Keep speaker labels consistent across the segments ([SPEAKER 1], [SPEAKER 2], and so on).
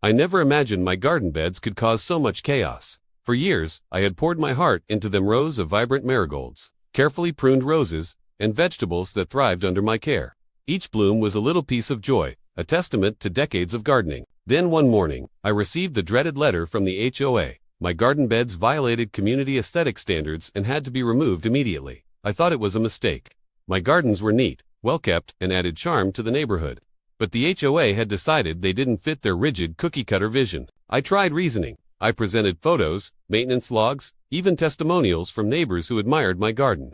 [SPEAKER 1] I never imagined my garden beds could cause so much chaos. For years, I had poured my heart into them rows of vibrant marigolds, carefully pruned roses, and vegetables that thrived under my care. Each bloom was a little piece of joy, a testament to decades of gardening. Then one morning, I received the dreaded letter from the HOA. My garden beds violated community aesthetic standards and had to be removed immediately. I thought it was a mistake. My gardens were neat, well-kept, and added charm to the neighborhood. But the HOA had decided they didn't fit their rigid cookie-cutter vision. I tried reasoning. I presented photos, maintenance logs, even testimonials from neighbors who admired my garden.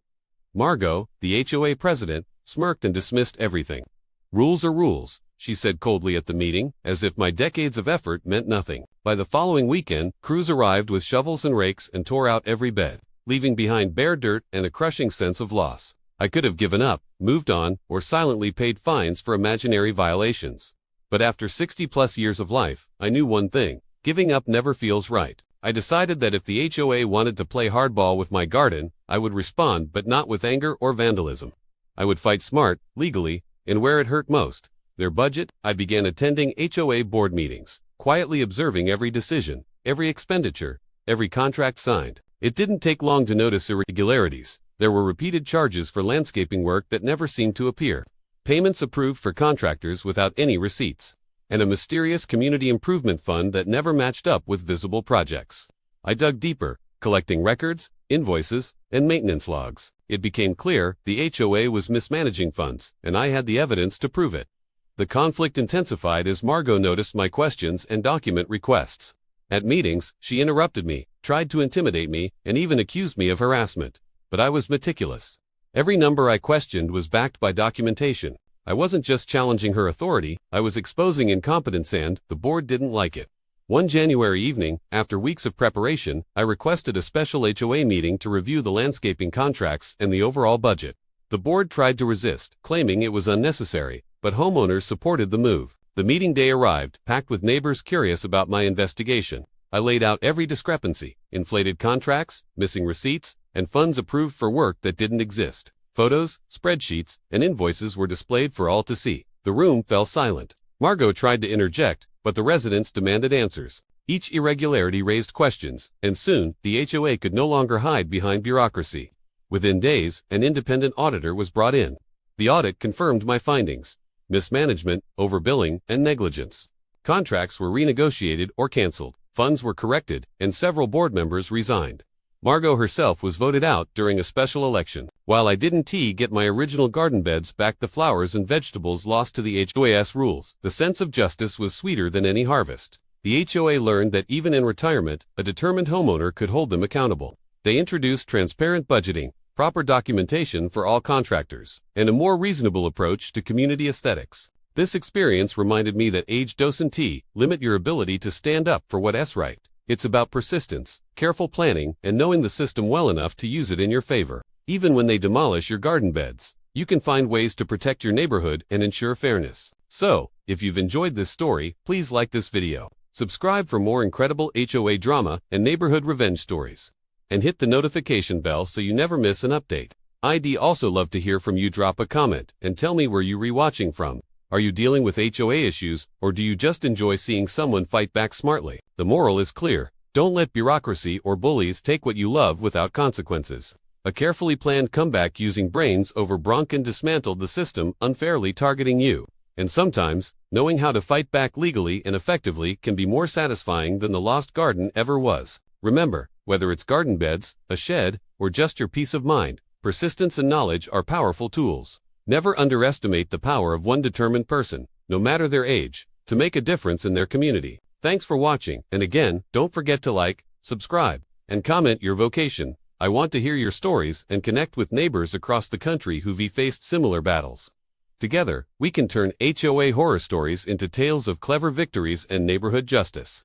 [SPEAKER 1] Margot, the HOA president, smirked and dismissed everything. "Rules are rules," she said coldly at the meeting, as if my decades of effort meant nothing. By the following weekend, crews arrived with shovels and rakes and tore out every bed, leaving behind bare dirt and a crushing sense of loss. I could have given up, moved on, or silently paid fines for imaginary violations. But after 60-plus years of life, I knew one thing: giving up never feels right. I decided that if the HOA wanted to play hardball with my garden, I would respond, but not with anger or vandalism. I would fight smart, legally, and where it hurt most, their budget. I began attending HOA board meetings, quietly observing every decision, every expenditure, every contract signed. It didn't take long to notice irregularities. There were repeated charges for landscaping work that never seemed to appear, payments approved for contractors without any receipts, and a mysterious community improvement fund that never matched up with visible projects. I dug deeper, collecting records, invoices, and maintenance logs. It became clear the HOA was mismanaging funds, and I had the evidence to prove it. The conflict intensified as Margot noticed my questions and document requests. At meetings, she interrupted me, tried to intimidate me, and even accused me of harassment. But I was meticulous. Every number I questioned was backed by documentation. I wasn't just challenging her authority, I was exposing incompetence, and the board didn't like it. One January evening, after weeks of preparation, I requested a special HOA meeting to review the landscaping contracts and the overall budget. The board tried to resist, claiming it was unnecessary, but homeowners supported the move. The meeting day arrived, packed with neighbors curious about my investigation. I laid out every discrepancy: inflated contracts, missing receipts, and funds approved for work that didn't exist. Photos, spreadsheets, and invoices were displayed for all to see. The room fell silent. Margot tried to interject, but the residents demanded answers. Each irregularity raised questions, and soon, the HOA could no longer hide behind bureaucracy. Within days, an independent auditor was brought in. The audit confirmed my findings: mismanagement, overbilling, and negligence. Contracts were renegotiated or canceled, funds were corrected, and several board members resigned. Margot herself was voted out during a special election. While I didn't get my original garden beds back, the flowers and vegetables lost to the HOA's rules. The sense of justice was sweeter than any harvest. The HOA learned that even in retirement, a determined homeowner could hold them accountable. They introduced transparent budgeting, proper documentation for all contractors, and a more reasonable approach to community aesthetics. This experience reminded me that age doesn't limit your ability to stand up for what's right. It's about persistence, careful planning, and knowing the system well enough to use it in your favor. Even when they demolish your garden beds, you can find ways to protect your neighborhood and ensure fairness. So, if you've enjoyed this story, please like this video, subscribe for more incredible HOA drama and neighborhood revenge stories, and hit the notification bell so you never miss an update. I'd also love to hear from you. Drop a comment and tell me where you're rewatching from. Are you dealing with HOA issues, or do you just enjoy seeing someone fight back smartly? The moral is clear: don't let bureaucracy or bullies take what you love without consequences. A carefully planned comeback using brains over Bronkin dismantled the system unfairly targeting you. And sometimes, knowing how to fight back legally and effectively can be more satisfying than the lost garden ever was. Remember, whether it's garden beds, a shed, or just your peace of mind, persistence and knowledge are powerful tools. Never underestimate the power of one determined person, no matter their age, to make a difference in their community. Thanks for watching, and again, don't forget to like, subscribe, and comment your vocation. I want to hear your stories and connect with neighbors across the country who've faced similar battles. Together, we can turn HOA horror stories into tales of clever victories and neighborhood justice.